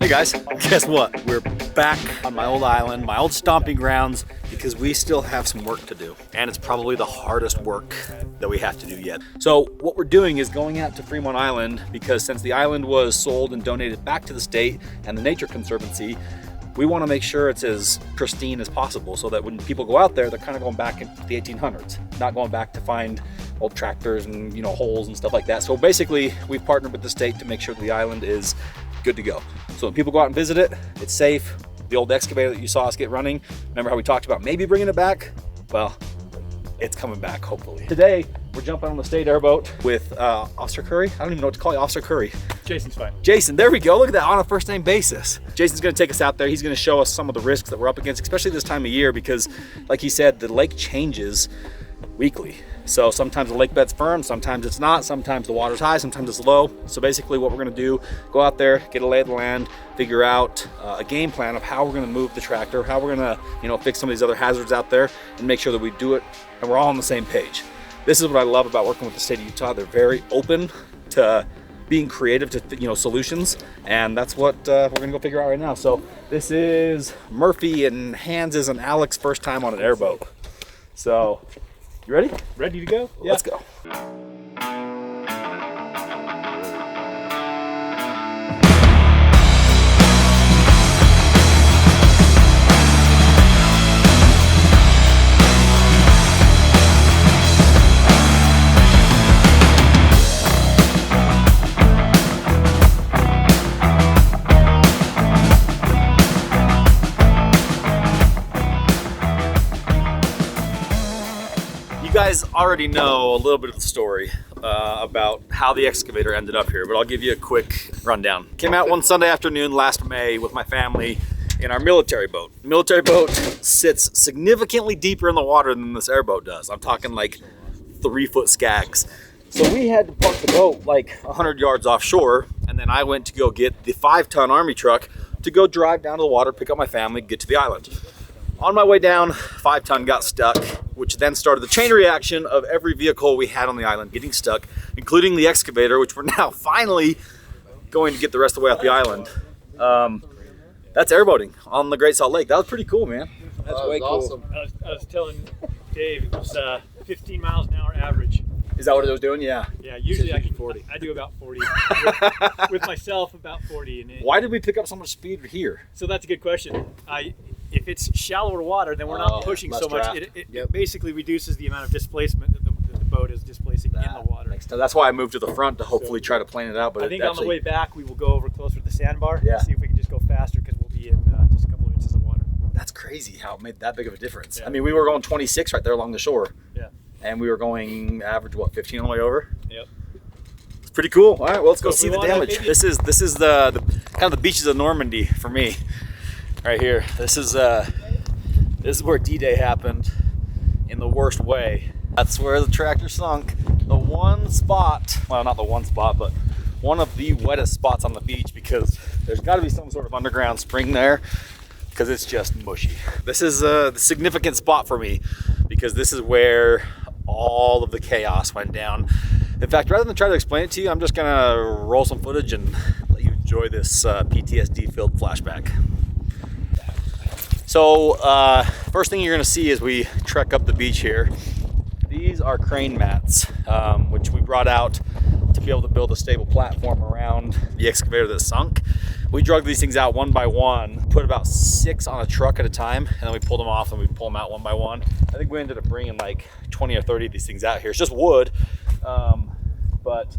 Hey guys, guess what? We're back on my old island, my old stomping grounds, because we still have some work to do. And it's probably the hardest work that we have to do yet. So what we're doing is going out to Fremont Island, because since the island was sold and donated back to the state and the Nature Conservancy, we want to make sure it's as pristine as possible so that when people go out there, they're kind of going back into the 1800s, not going back to find old tractors and, you know, holes and stuff like that. So basically, we've partnered with the state to make sure that the island is good to go. So when people go out and visit it, it's safe. The old excavator that you saw us get running, remember how we talked about maybe bringing it back? Well, it's coming back, hopefully. Today, we're jumping on the state airboat with Officer Curry. I don't even know what to call you, Officer Curry. Jason's fine. Jason, there we go. Look at that, on a first name basis. Jason's gonna take us out there. He's gonna show us some of the risks that we're up against, especially this time of year, because like he said, the lake changes weekly. So sometimes the lake bed's firm, sometimes it's not, sometimes the water's high, sometimes it's low. So basically what we're gonna do, go out there, get a lay of the land, figure out a game plan of how we're gonna move the tractor, how we're gonna, you know, fix some of these other hazards out there and make sure that we do it and we're all on the same page. This is what I love about working with the state of Utah. They're very open to being creative to, you know, solutions, and that's what we're gonna go figure out right now. So this is Murphy and Hans's and Alex's first time on an airboat. So, you ready? Ready to go? Yeah. Let's go. You guys already know a little bit of the story about how the excavator ended up here, but I'll give you a quick rundown. Came out one Sunday afternoon last May with my family in our military boat. The military boat sits significantly deeper in the water than this airboat does. I'm talking like 3-foot skags. So we had to park the boat like 100 yards offshore, and then I went to go get the 5-ton army truck to go drive down to the water, pick up my family, get to the island. On my way down, 5-ton got stuck, which then started the chain reaction of every vehicle we had on the island getting stuck, including the excavator, which we're now finally going to get the rest of the way off the island. That's airboating on the Great Salt Lake. That was pretty cool, man. That's way cool. Awesome. I was telling Dave, it was 15 miles an hour average. Is that what it was doing? Yeah. Yeah, usually I do about 40. with myself, about 40. And why did we pick up so much speed here? So that's a good question. If it's shallower water, then we're not pushing so much. It basically reduces the amount of displacement that the boat is displacing in the water. That's why I moved to the front to hopefully try to plan it out. But I think on the way back, we will go over closer to the sandbar and see if we can just go faster, because we'll be in just a couple of inches of water. That's crazy how it made that big of a difference. Yeah. I mean, we were going 26 right there along the shore. Yeah. And we were going average, what, 15 on the way over? Yep. It's pretty cool. All right, well, let's go see the damage. This is the kind of the beaches of Normandy for me, right here. This is where D-Day happened in the worst way. That's where the tractor sunk. The one spot, well, not the one spot, but one of the wettest spots on the beach, because there's got to be some sort of underground spring there, because it's just mushy. This is the significant spot for me, because this is where all of the chaos went down. In fact, rather than try to explain it to you, I'm just gonna roll some footage and let you enjoy this PTSD-filled flashback. So, first thing you're gonna see as we trek up the beach here, these are crane mats, which we brought out to be able to build a stable platform around the excavator that sunk. We drug these things out one by one, put about 6 on a truck at a time, and then we pulled them off and we pull them out one by one. I think we ended up bringing like 20 or 30 of these things out here. It's just wood, but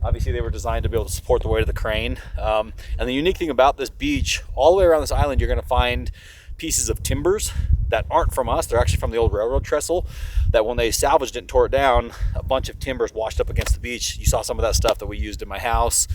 obviously they were designed to be able to support the weight of the crane. And the unique thing about this beach, all the way around this island, you're gonna find pieces of timbers that aren't from us. They're actually from the old railroad trestle, that when they salvaged it and tore it down, a bunch of timbers washed up against the beach. You saw some of that stuff that we used in my house,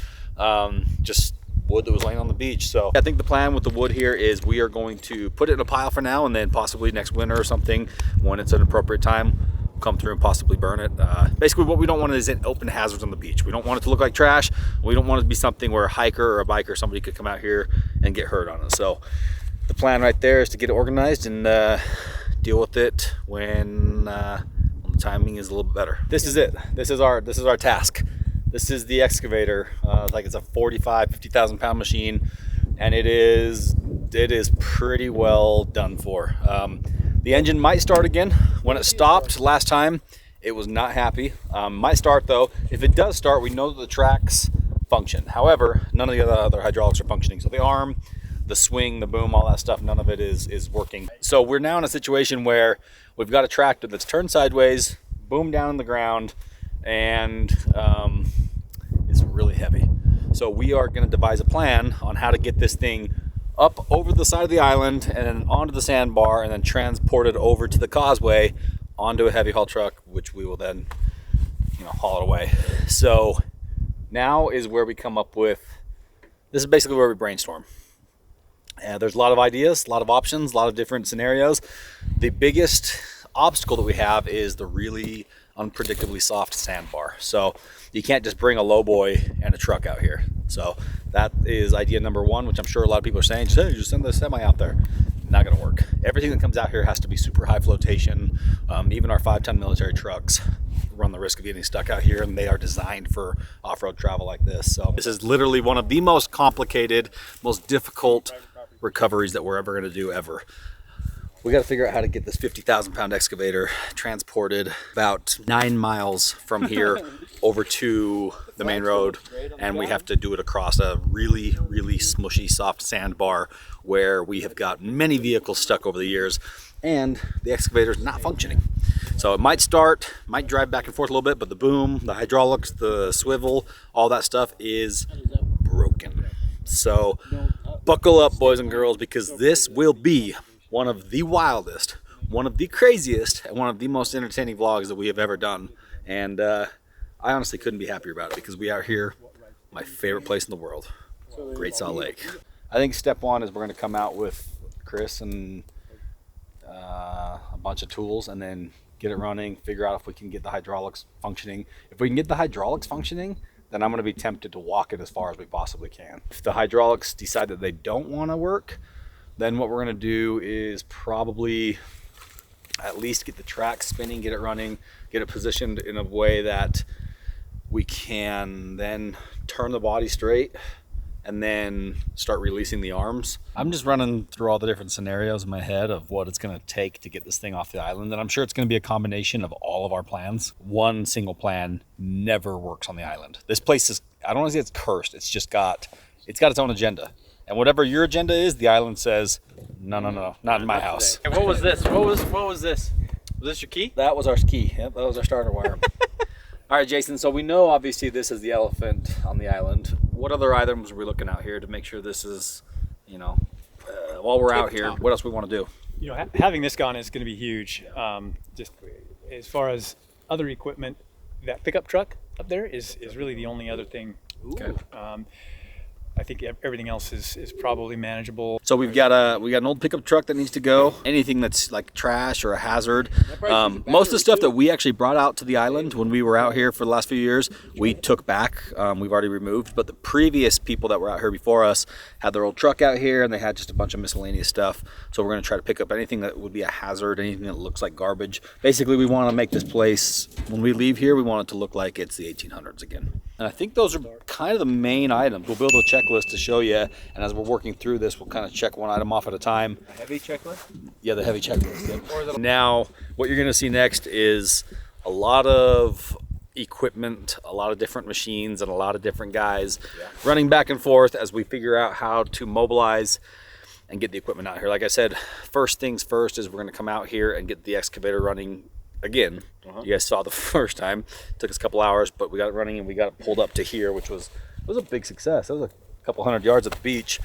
just wood that was laying on the beach. So I think the plan with the wood here is we are going to put it in a pile for now, and then possibly next winter or something, when it's an appropriate time, come through and possibly burn it. Basically what we don't want is open hazards on the beach. We don't want it to look like trash. We don't want it to be something where a hiker or a biker, somebody could come out here and get hurt on it. So the plan right there is to get it organized and deal with it when the timing is a little bit better. This is it. This is our task. This is the excavator. Like it's a 50,000 pound machine. and it is pretty well done for. The engine might start again. When it stopped last time, it was not happy. Might start though. If it does start, we know that the tracks function. However, none of the other hydraulics are functioning. So the arm, the swing, the boom, all that stuff, none of it is working. So we're now in a situation where we've got a tractor that's turned sideways, boom down in the ground, and it's really heavy. So we are going to devise a plan on how to get this thing up over the side of the island and then onto the sandbar and then transport it over to the causeway onto a heavy haul truck, which we will then, haul it away. So now is where we come up with, this is basically where we brainstorm. There's a lot of ideas, a lot of options, a lot of different scenarios. The biggest obstacle that we have is the really unpredictably soft sandbar. So you can't just bring a lowboy and a truck out here. So that is idea number one, which I'm sure a lot of people are saying, hey, just send the semi out there. Not gonna work. Everything that comes out here has to be super high flotation. Even our 5-ton military trucks run the risk of getting stuck out here, and they are designed for off-road travel like this. So this is literally one of the most complicated, most difficult recoveries that we're ever going to do ever. We got to figure out how to get this 50,000 pound excavator transported about 9 miles from here over to the main road, and we have to do it across a really, really smushy, soft sandbar where we have got many vehicles stuck over the years, and the excavator is not functioning. So it might start, might drive back and forth a little bit, but the boom, the hydraulics, the swivel, all that stuff is broken. So buckle up, boys and girls, because this will be one of the wildest, one of the craziest, and one of the most entertaining vlogs that we have ever done. And I honestly couldn't be happier about it, because we are here, my favorite place in the world, Great Salt Lake. I think step one is we're going to come out with Chris and a bunch of tools, and then get it running, figure out if we can get the hydraulics functioning. If we can get the hydraulics functioning, then I'm going to be tempted to walk it as far as we possibly can. If the hydraulics decide that they don't want to work, then what we're going to do is probably at least get the track spinning, get it running, get it positioned in a way that we can then turn the body straight and then start releasing the arms. I'm just running through all the different scenarios in my head of what it's going to take to get this thing off the island, and I'm sure it's going to be a combination of all of our plans. One single plan never works on the island. This place is, I don't want to say it's cursed, it's got its own agenda. And whatever your agenda is, the island says, no, not in my house. Hey, what was this? What was this? Was this your key? That was our key. Yep, that was our starter wire. All right, Jason, so we know obviously this is the elephant on the island. What other items are we looking out here to make sure this is, while we're out here, what else we want to do? Having this gone is going to be huge. Just as far as other equipment, that pickup truck up there is really the only other thing. Okay. I think everything else is probably manageable. So we got an old pickup truck that needs to go. Anything that's like trash or a hazard. Most of the stuff that we actually brought out to the island when we were out here for the last few years, we took back. We've already removed. But the previous people that were out here before us had their old truck out here, and they had just a bunch of miscellaneous stuff. So we're going to try to pick up anything that would be a hazard, anything that looks like garbage. Basically, we want to make this place, when we leave here, we want it to look like it's the 1800s again. And I think those are kind of the main items. We'll build a checklist to show you, and as we're working through this, we'll kind of check one item off at a time. A heavy checklist? Yeah, the heavy checklist. Yep. Now, what you're going to see next is a lot of equipment, a lot of different machines, and a lot of different guys running back and forth as we figure out how to mobilize and get the equipment out here. Like I said, first things first is we're going to come out here and get the excavator running again. You guys saw the first time. It took us a couple hours, but we got it running and we got it pulled up to here, which was a big success. That was a couple 100 yards at the beach.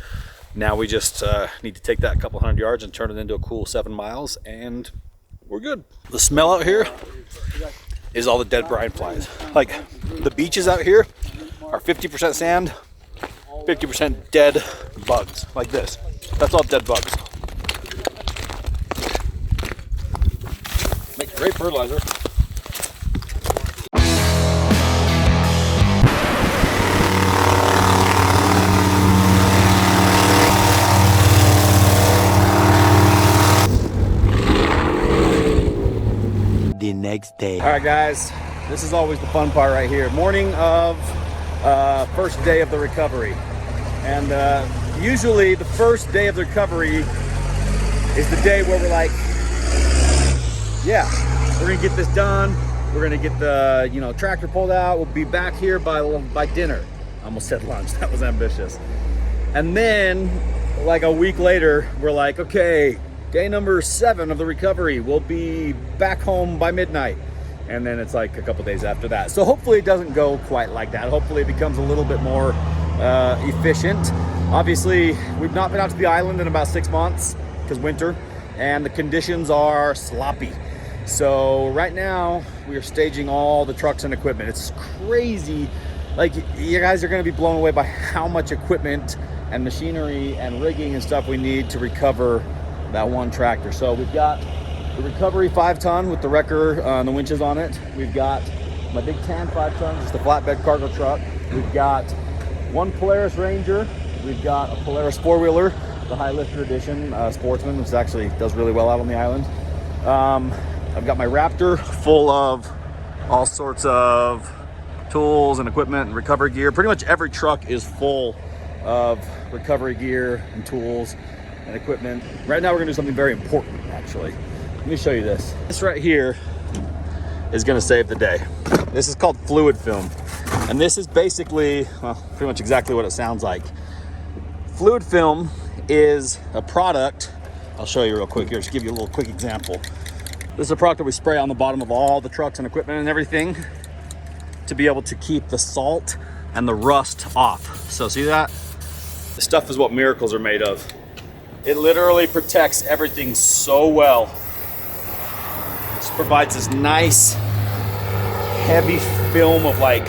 Now we just need to take that couple 100 yards and turn it into a cool 7 miles, and we're good. The smell out here is all the dead brine flies. Like, the beaches out here are 50% sand, 50% dead bugs, like this. That's all dead bugs. Makes great fertilizer. The next day. All right, guys, this is always the fun part right here. Morning of first day of the recovery. And usually the first day of the recovery is the day where we're like, yeah, we're gonna get this done. We're gonna get the tractor pulled out. We'll be back here by dinner. I almost said lunch. That was ambitious. And then, like a week later, we're like, okay, day number 7 of the recovery. We'll be back home by midnight. And then it's like a couple days after that. So hopefully it doesn't go quite like that. Hopefully it becomes a little bit more efficient. Obviously, we've not been out to the island in about 6 months because winter, and the conditions are sloppy. So right now we are staging all the trucks and equipment. It's crazy. Like, you guys are gonna be blown away by how much equipment and machinery and rigging and stuff we need to recover that one tractor. So we've got the recovery 5-ton with the wrecker and the winches on it. We've got my big tan 5-ton, just a flatbed cargo truck. We've got one Polaris Ranger. We've got a Polaris 4-wheeler, the high lifter edition Sportsman, which actually does really well out on the island. I've got my Raptor full of all sorts of tools and equipment and recovery gear. Pretty much every truck is full of recovery gear and tools and equipment. Right now we're gonna do something very important, actually. Let me show you this. This right here is gonna save the day. This is called fluid film. And this is basically, well, pretty much exactly what it sounds like. Fluid film is a product, I'll show you real quick here, just give you a little quick example. This is a product that we spray on the bottom of all the trucks and equipment and everything to be able to keep the salt and the rust off. So see that? This stuff is what miracles are made of. It literally protects everything so well. This provides this nice, heavy film of like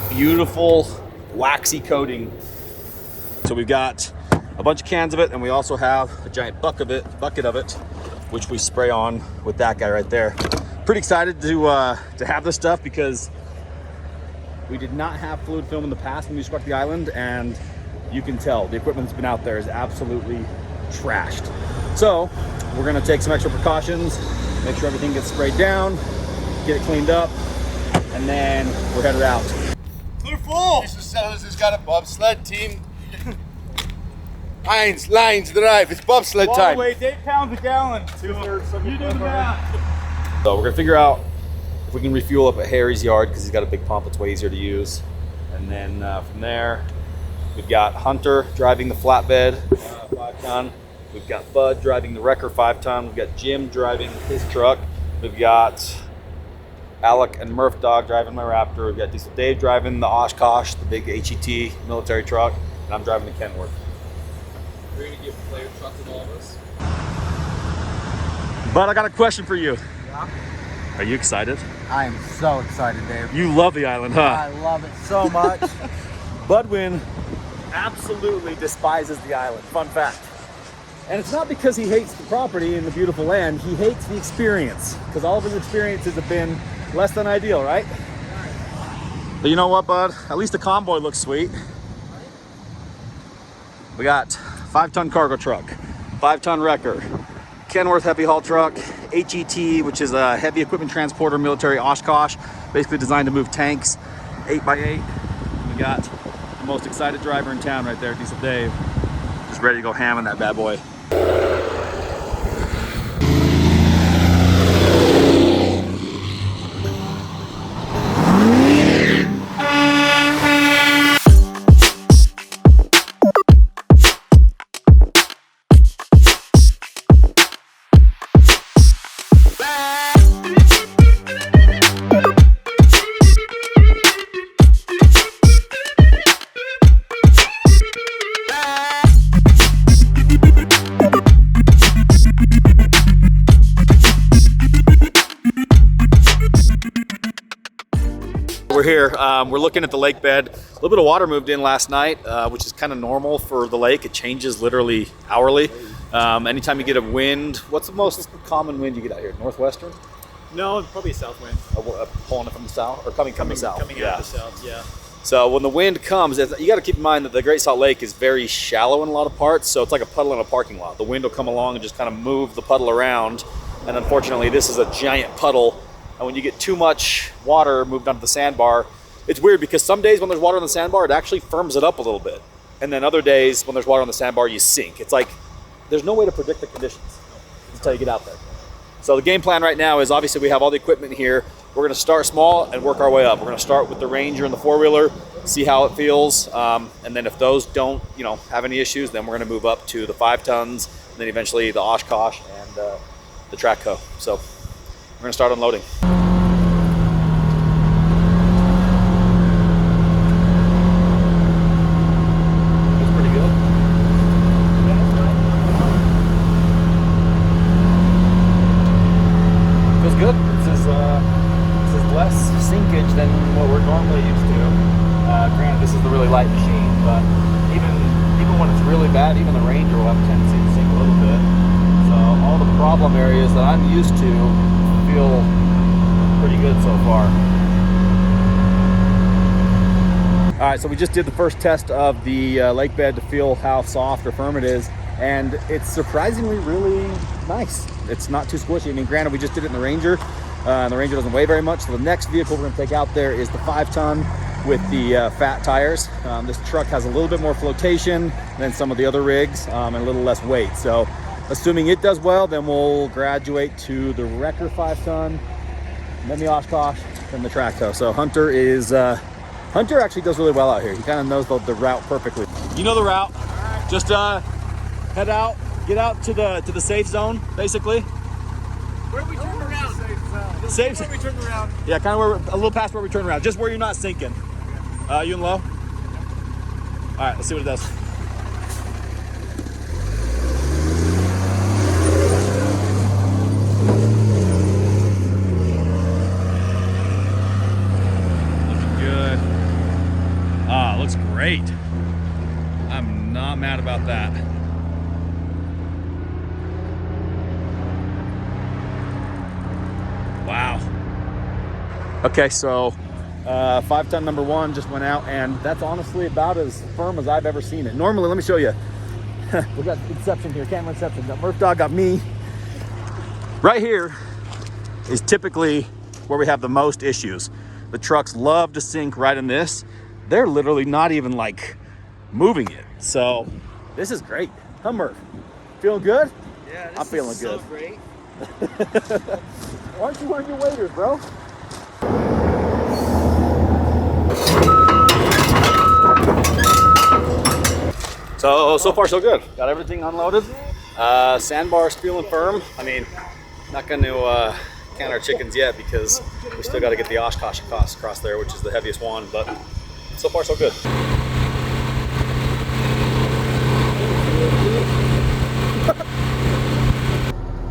beautiful, waxy coating. So we've got a bunch of cans of it, and we also have a giant bucket of it, which we spray on with that guy right there. Pretty excited to have this stuff because we did not have fluid film in the past when we struck the island, and you can tell the equipment that's been out there is absolutely trashed. So we're gonna take some extra precautions, make sure everything gets sprayed down, get it cleaned up, and then we're headed out. Clear full! Mr. Sellers has got a bobsled team. Lines, drive, it's bobsled time. Weight 8 pounds a gallon. 2/3. You do the math. So we're gonna figure out if we can refuel up at Harry's yard because he's got a big pump. It's way easier to use. And then from there, we've got Hunter driving the flatbed 5-ton. We've got Bud driving the wrecker 5-ton. We've got Jim driving his truck. We've got Alec and Murph Dog driving my Raptor. We've got Diesel Dave driving the Oshkosh, the big HET military truck, and I'm driving the Kenworth. We're gonna give player trucks to all of us. Bud, I got a question for you. Yeah? Are you excited? I am so excited, Dave. You love the island, huh? I love it so much. Budwin absolutely despises the island. Fun fact. And it's not because he hates the property and the beautiful land. He hates the experience because all of his experiences have been less than ideal, right? But you know what, Bud? At least the convoy looks sweet. We got 5-ton cargo truck, 5-ton wrecker, Kenworth heavy haul truck, HET, which is a heavy equipment transporter, military Oshkosh, basically designed to move tanks, 8x8. We got the most excited driver in town right there, Diesel Dave, just ready to go ham on that bad boy. We're here, we're looking at the lake bed. A little bit of water moved in last night, which is kind of normal for the lake. It changes literally hourly. Anytime you get a wind, what's the most common wind you get out here? Northwestern? No, probably a south wind. Pulling it from the south, or coming from the south? Coming out of the south, yeah. So when the wind comes, you got to keep in mind that the Great Salt Lake is very shallow in a lot of parts, so it's like a puddle in a parking lot. The wind will come along and just kind of move the puddle around, and unfortunately this is a giant puddle. And when you get too much water moved onto the sandbar, it's weird because some days when there's water on the sandbar, it actually firms it up a little bit. and then other days when there's water on the sandbar, you sink. It's like there's no way to predict the conditions until you get out there. So the game plan right now is obviously we have all the equipment here. We're going to start small and work our way up. We're going to start with the Ranger and the four-wheeler, see how it feels, and then if those don't, have any issues, then we're going to move up to the 5 tons, and then eventually the Oshkosh and the Trackco. So we're going to start unloading. Feels pretty good. Feels good. This is less sinkage than what we're normally used to. Granted, this is the really light machine, but even when it's really bad, even the Ranger will have a tendency to sink a little bit. So all the problem areas that I'm used to feel pretty good so far. All right, so we just did the first test of the lake bed to feel how soft or firm it is, and it's surprisingly really nice. It's not too squishy. I mean, granted, we just did it in the Ranger, and the Ranger doesn't weigh very much, so the next vehicle we're gonna take out there is the 5-ton with the fat tires. This truck has a little bit more flotation than some of the other rigs, and a little less weight. So assuming it does well, then we'll graduate to the Wrecker 5-ton, then the Oshkosh, then the Trackco. So Hunter actually does really well out here. He kind of knows the route perfectly. You know the route. Just head out, get out to the safe zone, basically. Where we turn around? Safe Where we turn around? Yeah, kind of a little past where we turn around, just where you're not sinking. You and low? All right, let's see what it does. Looking good. Ah, looks great. I'm not mad about that. Wow. Okay, so 5-ton number 1 just went out, and that's honestly about as firm as I've ever seen it. Normally, let me show you. We got Inception here, camera Inception. Got Murph Dog, got me. Right here is typically where we have the most issues. The trucks love to sink right in this. They're literally not even like moving it. So this is great. Huh, Murph? Feeling good? Yeah, I'm feeling so good. Great. Why aren't you wearing your waders, bro? So far so good. Got everything unloaded. Sandbar's feeling firm. I mean, not going to count our chickens yet because we still got to get the Oshkosh across there, which is the heaviest one. But so far so good.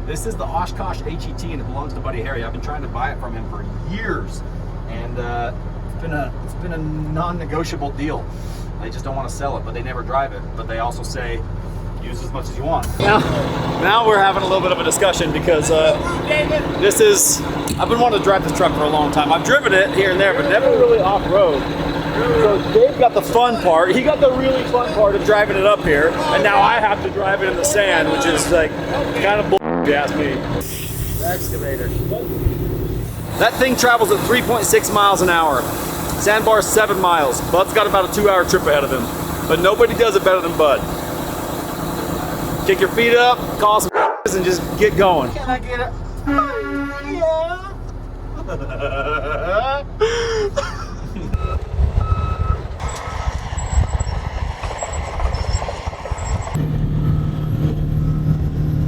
This is the Oshkosh HET, and it belongs to Buddy Harry. I've been trying to buy it from him for years, and it's been a non-negotiable deal. They just don't want to sell it, but they never drive it. But they also say, use as much as you want. Now we're having a little bit of a discussion because I've been wanting to drive this truck for a long time. I've driven it here and there, but never really off-road. So Dave got the fun part. He got the really fun part of driving it up here, and now I have to drive it in the sand, which is like kind of bull, if you ask me. Excavator. That thing travels at 3.6 miles an hour. Sandbar's 7 miles. Bud's got about a 2-hour trip ahead of him, but nobody does it better than Bud. Kick your feet up, call some and just get going. Can I get it?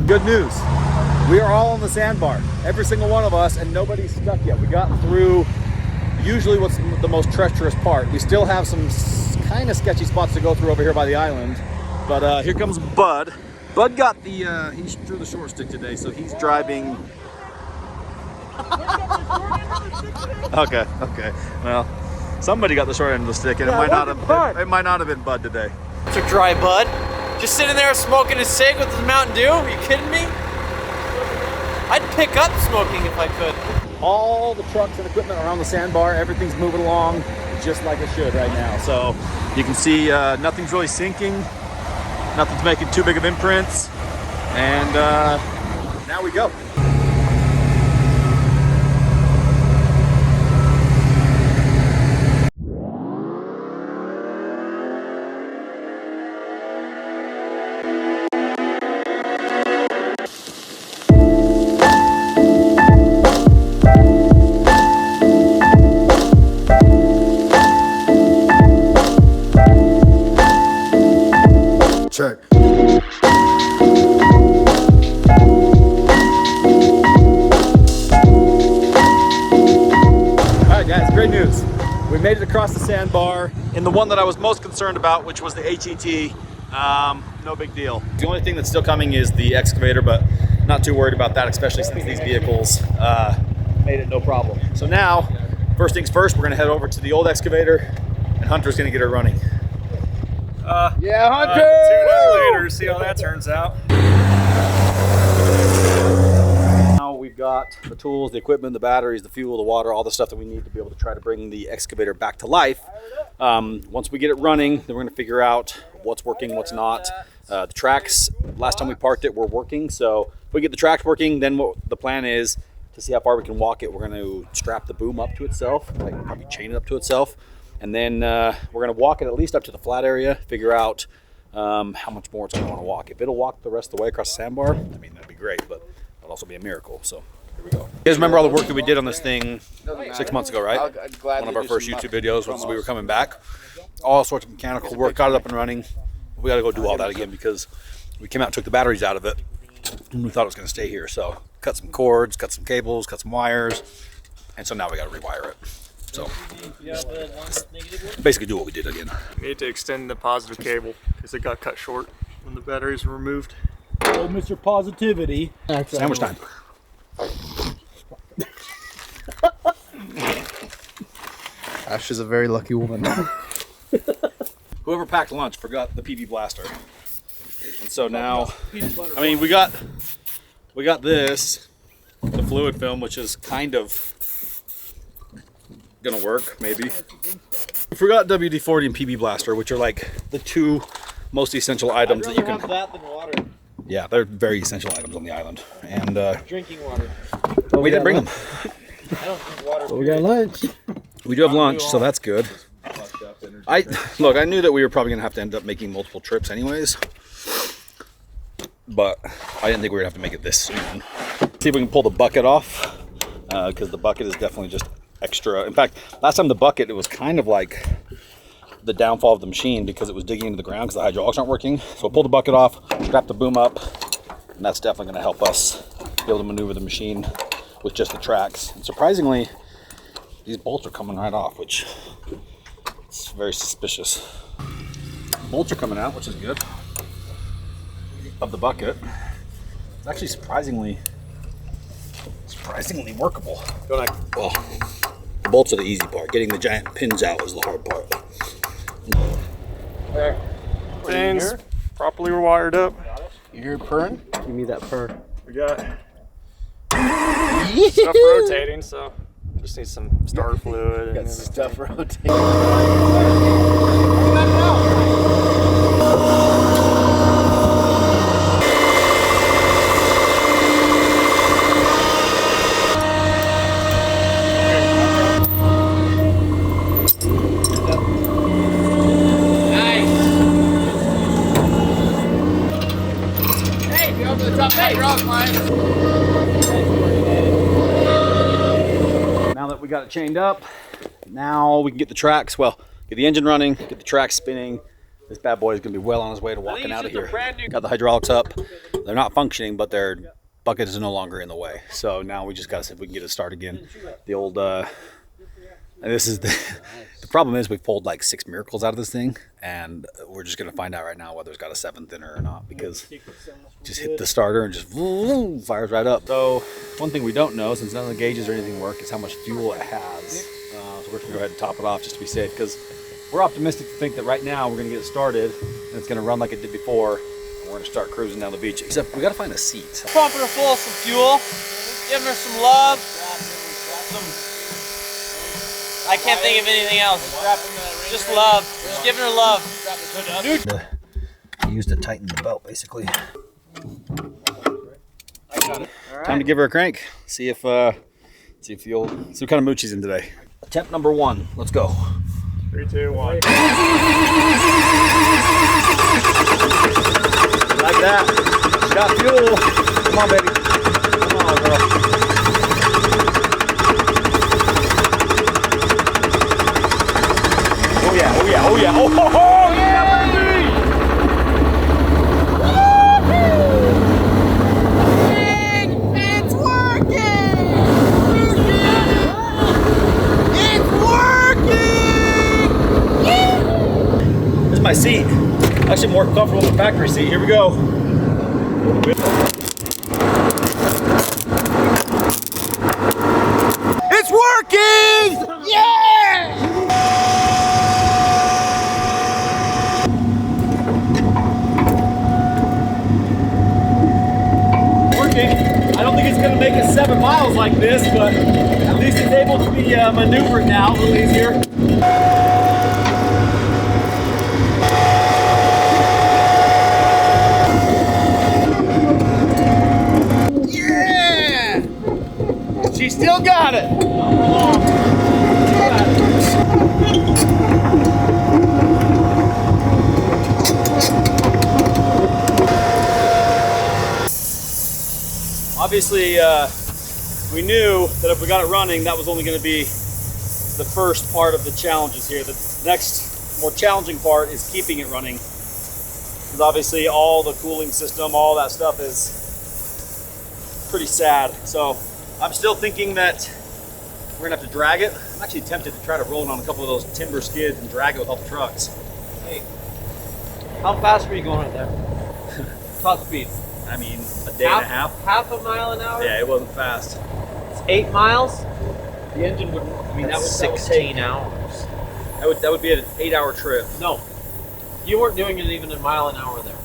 Good news. We are all on the sandbar. Every single one of us, and nobody's stuck yet. We got through usually what's the most treacherous part. We still have some kind of sketchy spots to go through over here by the island. But here comes Bud. Bud got the, he drew the short stick today, so he's driving. Okay. Well, somebody got the short end of the stick, and it might not have been Bud today. Took dry Bud. Just sitting there smoking a cig with his Mountain Dew? Are you kidding me? I'd pick up smoking if I could. All the trucks and equipment are on the sandbar. Everything's moving along just like it should right now. So you can see nothing's really sinking. Nothing's making too big of imprints. And now we go. Alright guys, great news. We made it across the sandbar in the one that I was most concerned about, which was the HET. No big deal. The only thing that's still coming is the excavator, but not too worried about that, especially since these vehicles made it no problem. So now, first things first, we're gonna head over to the old excavator and Hunter's gonna get her running. Yeah, Hunter! Tune in later, see how that turns out. Now we've got the tools, the equipment, the batteries, the fuel, the water, all the stuff that we need to be able to try to bring the excavator back to life. Once we get it running, then we're gonna figure out what's working, what's not. The tracks, last time we parked it, were working. So if we get the tracks working, then what the plan is to see how far we can walk it. We're gonna strap the boom up to itself, like probably chain it up to itself. And then we're gonna walk it at least up to the flat area, figure out how much more it's gonna wanna walk. If it'll walk the rest of the way across the sandbar, I mean, that'd be great, but it'll also be a miracle. So here we go. You guys remember all the work that we did on this thing 6 months ago, right? One of our first YouTube videos was we were coming back. All sorts of mechanical work, got it up and running. We gotta go do all that again because we came out and took the batteries out of it and we thought it was gonna stay here. So cut some cords, cut some cables, cut some wires, and so now we gotta rewire it. So basically do what we did again. We need to extend the positive cable because it got cut short when the batteries were removed. Oh, Mr. Positivity. Sandwich time. Ash is a very lucky woman. Whoever packed lunch forgot the PV blaster. And so now, I mean, we got this, the fluid film, which is kind of gonna work, maybe. We forgot WD-40 and PB blaster, which are like the two most essential items that you can. That than water. Yeah, they're very essential items on the island. And Drinking water. we didn't bring them. I don't drink water. But we got lunch. We do have lunch, so that's good. I knew that we were probably gonna have to end up making multiple trips anyways, but I didn't think we were gonna have to make it this soon. See if we can pull the bucket off, because the bucket is definitely just extra. In fact, last time the bucket, it was kind of like the downfall of the machine because it was digging into the ground because the hydraulics aren't working. So we'll pull the bucket off, strap the boom up, and that's definitely gonna help us be able to maneuver the machine with just the tracks. And surprisingly, these bolts are coming right off, which is very suspicious. Bolts are coming out, which is good. Of the bucket, it's actually surprisingly workable. Well, the bolts are the easy part. Getting the giant pins out is the hard part. There. Pins properly wired up. You hear purring? Give me that purr. We got stuff rotating, so just need some starter fluid and Stuff rotating. Now that we got it chained up, now we can get the tracks, well, get the engine running, get the tracks spinning. This bad boy is gonna be well on his way to walking out of here. Got the hydraulics up. They're not functioning, but their bucket is no longer in the way. So now we just gotta see if we can get it started again. The old, and this is the problem is we've pulled like 6 miracles out of this thing, and we're just gonna find out right now whether it's got a 7th in her or not, because just hit the starter and just fires right up. So one thing we don't know, since none of the gauges or anything work, is how much fuel it has. So we're gonna go ahead and top it off just to be safe, because we're optimistic to think that right now we're gonna get it started and it's gonna run like it did before, and we're gonna start cruising down the beach. Except we gotta find a seat. Pumping her full of some fuel. Giving her some love. I can't think of anything else. Just love. Just giving her love. I used to tighten the belt, basically. Time to give her a crank. See if see what kind of mood she's in today. Attempt number 1. Let's go. 3, 2, 1. Like that. She got fuel. Come on, baby. Come on, girl. Oh yeah, oh yeah, oh yeah, oh ho ho, yeah, baby! actually more comfortable in the factory seat. Here we go. It's working! Yeah! Working. I don't think it's going to make it 7 miles like this, but at least it's able to be maneuvered now a little easier. Yeah! She still got it. Obviously, we knew that if we got it running, that was only going to be the first part of the challenges here. The next, more challenging part is keeping it running. Because obviously all the cooling system, all that stuff is pretty sad. So I'm still thinking that we're going to have to drag it. I'm actually tempted to try to roll it on a couple of those timber skids and drag it with all the trucks. Hey, how fast were you going right there? Top speed. I mean, a day and a half. Half a mile an hour? Yeah, it wasn't fast. It's 8 miles? The engine wouldn't, I mean, that would 16 hours. That would be an 8-hour trip. No. You weren't doing it even a mile an hour there.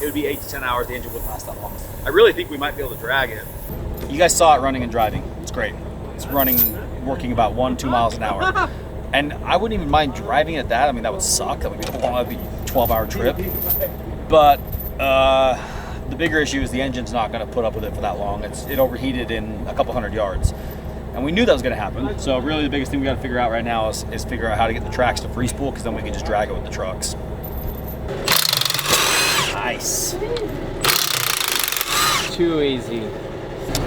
It would be 8 to 10 hours. The engine wouldn't last that long. I really think we might be able to drag it. You guys saw it running and driving. It's great. It's running, working about 1-2 miles an hour. And I wouldn't even mind driving at that. I mean, that would suck. That would be a long, that'd be a 12-hour trip. But the bigger issue is the engine's not going to put up with it for that long. It overheated in a couple hundred yards. And we knew that was going to happen. So really the biggest thing we got to figure out right now is figure out how to get the tracks to free spool, because then we can just drag it with the trucks. Nice. Too easy.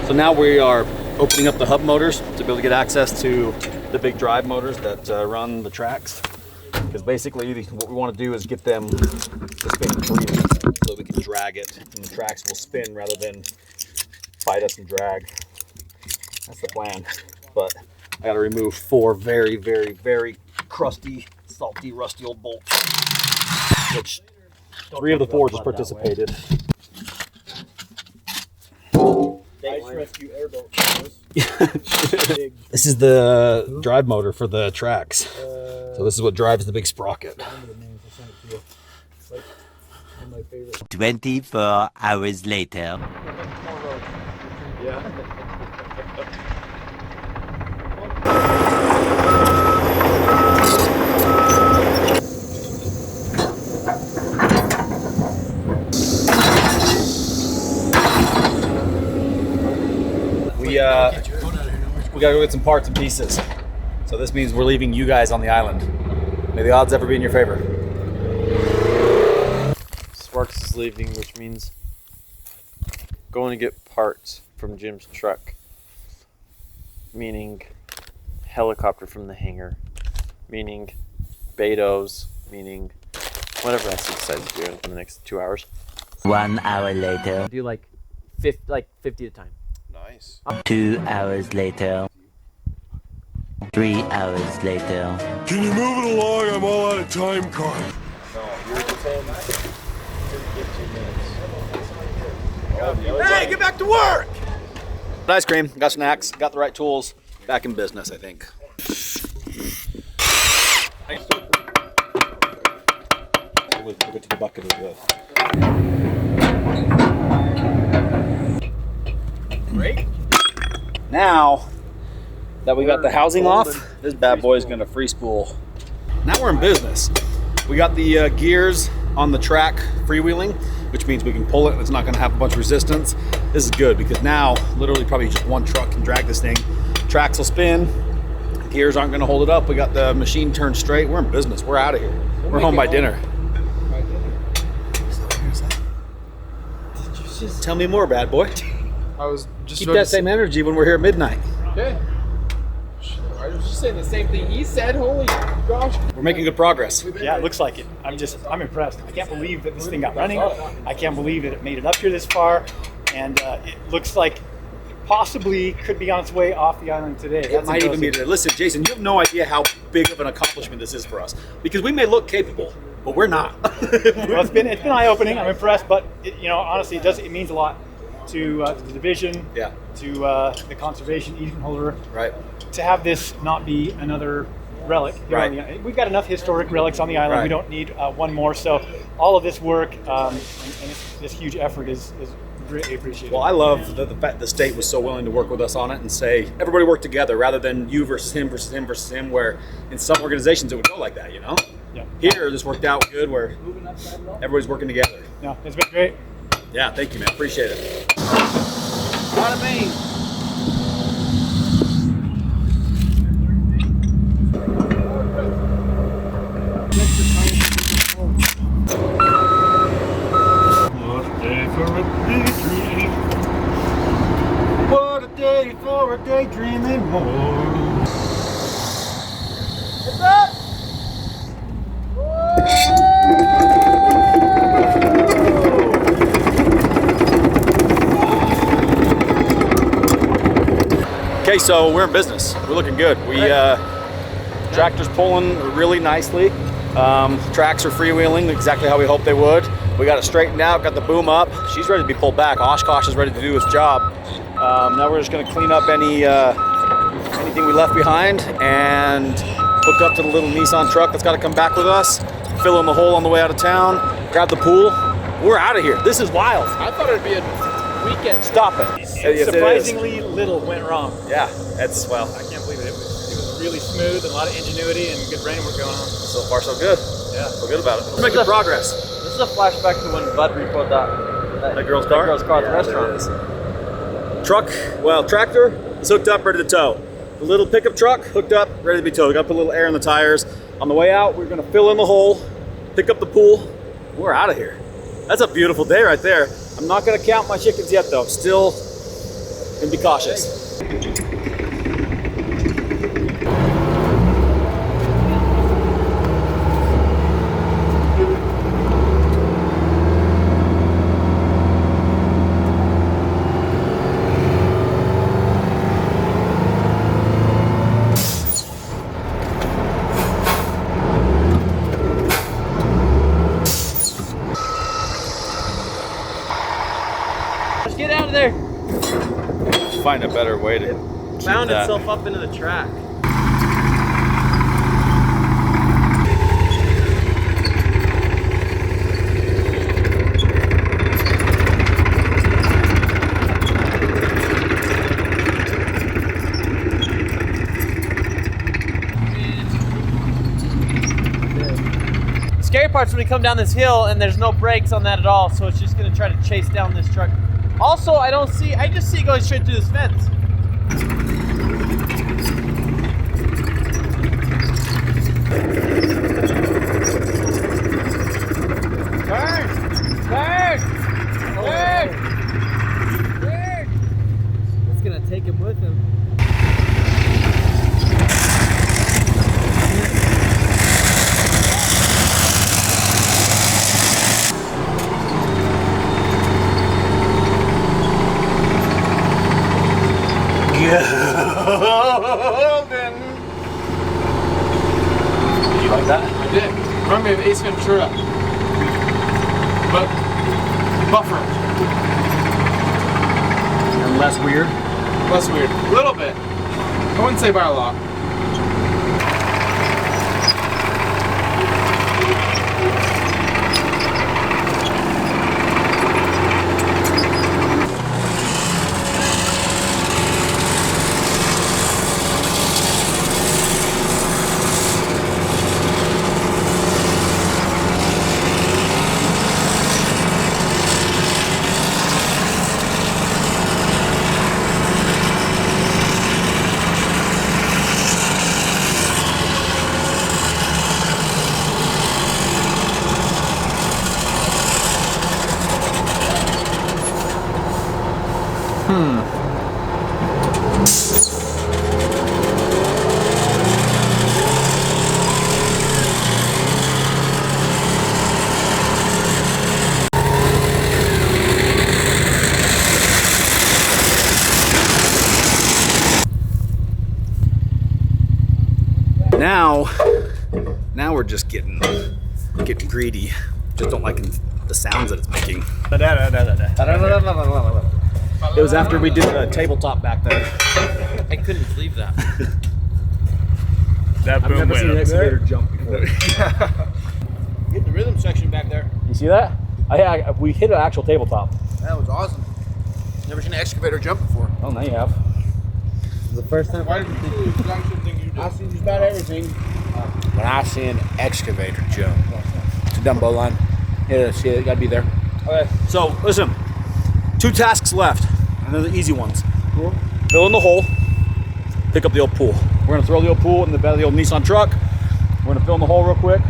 So now we are opening up the hub motors to be able to get access to the big drive motors that run the tracks. Because basically what we want to do is get them to spin freely so that we can drag it and the tracks will spin rather than fight us and drag. That's the plan. But I got to remove 4 very, very, very crusty, salty, rusty old bolts, which 3 of the 4 just participated. Ice rescue airboat. This is the drive motor for the tracks. So this is what drives the big sprocket. 24 hours later. We gotta go get some parts and pieces. So this means we're leaving you guys on the island. May the odds ever be in your favor. Sparks is leaving, which means going to get parts from Jim's truck. Meaning helicopter from the hangar. Meaning Betos. Meaning whatever else he decides to do in the next 2 hours. 1 hour later. Do like 50 at a time. Nice. 2 hours later. 3 hours later. Can you move it along? I'm all out of time card. Hey, get back to work! Ice cream, got snacks, got the right tools. Back in business, I think. We'll get to the bucket of this. Great. Now that we got the housing off, this bad boy is gonna free spool. Now we're in business. We got the gears on the track freewheeling, which means we can pull it. It's not gonna have a bunch of resistance. This is good because now literally probably just one truck can drag this thing. Tracks will spin, gears aren't gonna hold it up. We got the machine turned straight. We're in business, we're out of here. We're home by dinner. Tell me more, bad boy. I was just Keep that same energy when we're here at midnight. Okay. I was just saying the same thing he said. Holy gosh. We're making good progress. Yeah, it looks like it. I'm impressed. I can't believe that this thing got running. I can't believe that it made it up here this far. And it looks like it possibly could be on its way off the island today. It might even be today. Listen, Jason, you have no idea how big of an accomplishment this is for us. Because we may look capable, but we're not. Well, it's been eye-opening. I'm impressed, but honestly, it means a lot to the division, Yeah. to the conservation easement holder, Right. to have this not be another relic. here on Right. the- we've got enough historic relics on the island. Right. We don't need one more. So all of this work and this huge effort is greatly appreciated. Well, I love the fact the state was so willing to work with us on it and say everybody work together rather than you versus him versus him versus him. Where in some organizations it would go like that, Yeah. Here, this worked out good where everybody's working together. No, it's been great. Yeah, thank you, man. Appreciate it. Bada bing. What a day for a daydreaming more. Okay, so we're in business. We're looking good. Tractor's pulling really nicely. Tracks are freewheeling exactly how we hoped they would. We got it straightened out, got the boom up. She's ready to be pulled back. Oshkosh is ready to do its job. Now we're just gonna clean up anything we left behind and hook up to the little Nissan truck that's gotta come back with us, fill in the hole on the way out of town, grab the pool. We're out of here. This is wild. I thought it'd be a weekend. Stop it. Yes, it is. Surprisingly little went wrong. Yeah, that's, well, I can't believe it. It was really smooth and a lot of ingenuity and good brain work going on. so far so good. Yeah. Feel good about it. We're making progress. This is a flashback to when Bud repoed That girl's car? That girl's car at the Yeah, restaurant. Tractor is hooked up, ready to tow. The little pickup truck hooked up, ready to be towed. We got to put a little air in the tires. On the way out, we're gonna fill in the hole, pick up the pool. We're out of here. That's a beautiful day right there. I'm not gonna count my chickens yet though. Still gonna be cautious. Let's get out of there. Find a better way to Found itself up into the track. Scary part's when we come down this hill and there's no brakes on that at all, so it's just gonna try to chase down this truck. Also, I just see it going straight through this fence. It's gonna take him with him. You like that? I did. Remind me of Ace Ventura. But buffer. And less weird. Less weird. A little bit. I wouldn't say by a lot. Now we're just getting getting greedy. Just don't like the sounds that it's making. It was after we did the tabletop back there. I couldn't believe that. I've never seen an excavator jump before. Get the rhythm section back there. You see that? We hit an actual tabletop. That was awesome. Never seen an excavator jump before. Oh, now you have. The first time. I've seen just about everything. When I see an excavator jump, it's a Dumbo line. Yeah, see it. Gotta be there. Okay. So listen, 2 tasks left, and they're the easy ones. Fill in the hole, pick up the old pool. We're gonna throw the old pool in the bed of the old Nissan truck. We're gonna fill in the hole real quick.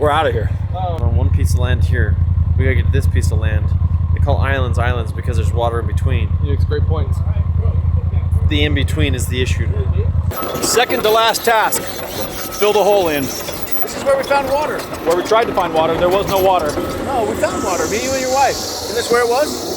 We're out of here. On one piece of land here, we gotta get this piece of land. They call islands islands because there's water in between. He makes great points. The in between is the issue. Second to last task, fill the hole in. This is where we found water. Where we tried to find water, there was no water. No, we found water. Me, you, and your wife. Isn't this where it was?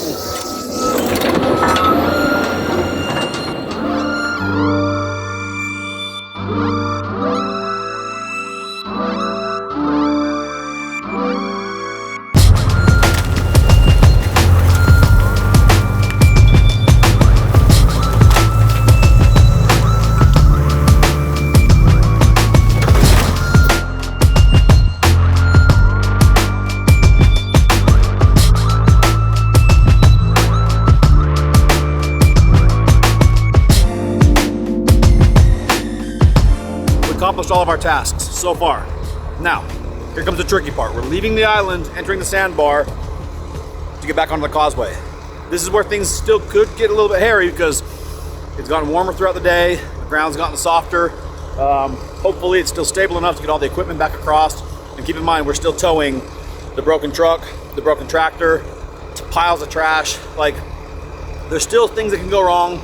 Accomplished all of our tasks so far. Now, here comes the tricky part. We're leaving the island, entering the sandbar to get back onto the causeway. This is where things still could get a little bit hairy because it's gotten warmer throughout the day, the ground's gotten softer. Hopefully it's still stable enough to get all the equipment back across. And keep in mind, we're still towing the broken truck, the broken tractor, piles of trash. Like, there's still things that can go wrong,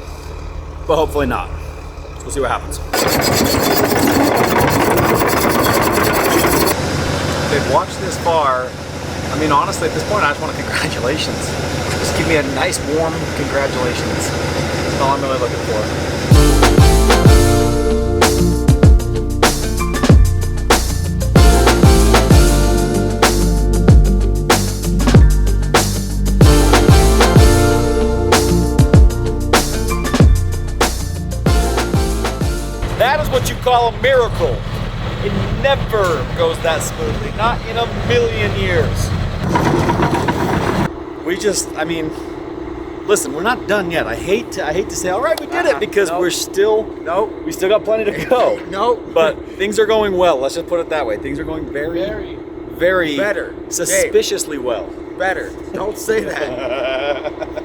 but hopefully not. We'll see what happens. They've watched this far. I mean, honestly, at this point, I just want a congratulations. Just give me a nice, warm congratulations. That's all I'm really looking for. That is what you call a miracle. It never goes that smoothly, not in a million years. I mean, listen, we're not done yet. I hate to say, all right, we did it, because we still got plenty to go. But things are going well. Let's just put it that way. Things are going very better, suspiciously well. Better. Don't say that.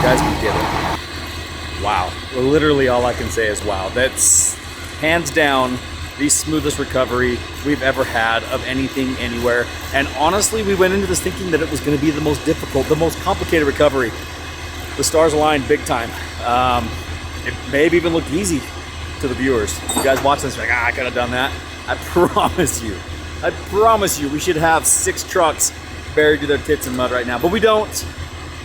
Guys, we did it. Wow. Literally all I can say is wow. That's hands down the smoothest recovery we've ever had of anything anywhere. And honestly, we went into this thinking that it was going to be the most difficult, the most complicated recovery. The stars aligned big time. It may have even looked easy to the viewers. You guys watch this, like, I could have done that. I promise you, we should have 6 trucks buried to their tits in mud right now, but we don't.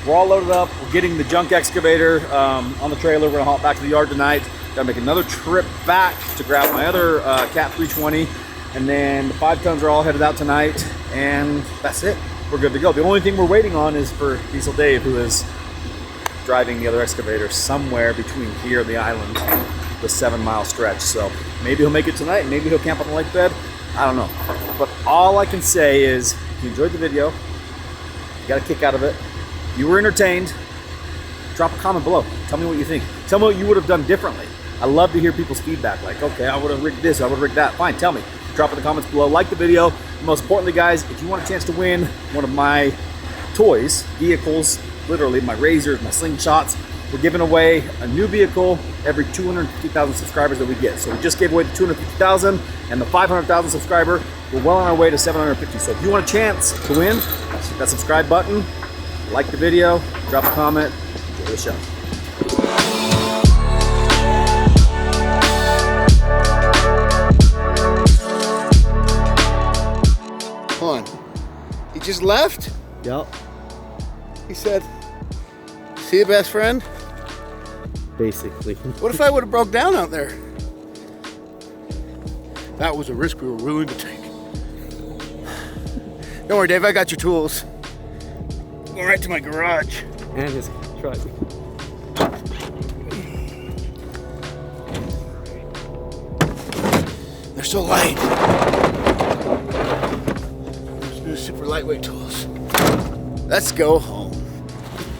We're all loaded up. We're getting the junk excavator on the trailer. We're gonna haul it back to the yard tonight. Gotta make another trip back to grab my other Cat 320, and then the 5 tons are all headed out tonight, and that's it. We're good to go. The only thing we're waiting on is for Diesel Dave, who is driving the other excavator somewhere between here and the island, the 7-mile stretch. So maybe he'll make it tonight, maybe he'll camp on the lake bed. I don't know. But all I can say is, if you enjoyed the video, you got a kick out of it, you were entertained, drop a comment below. Tell me what you think. Tell me what you would have done differently. I love to hear people's feedback. Like, okay, I would have rigged this, I would have rigged that. Fine, tell me. Drop in the comments below. Like the video. And most importantly, guys, if you want a chance to win one of my toys, vehicles, literally my razors, my slingshots, we're giving away a new vehicle every 250,000 subscribers that we get. So we just gave away the 250,000 and the 500,000 subscriber. We're well on our way to 750. So if you want a chance to win, hit that subscribe button, like the video, drop a comment, enjoy the show. just left. Yep. He said, "See you, best friend." Basically. What if I would have broke down out there? That was a risk we were willing to take. Don't worry, Dave. I got your tools. Going right to my garage. And his truck. They're so light. Those new super lightweight tools. Let's go home.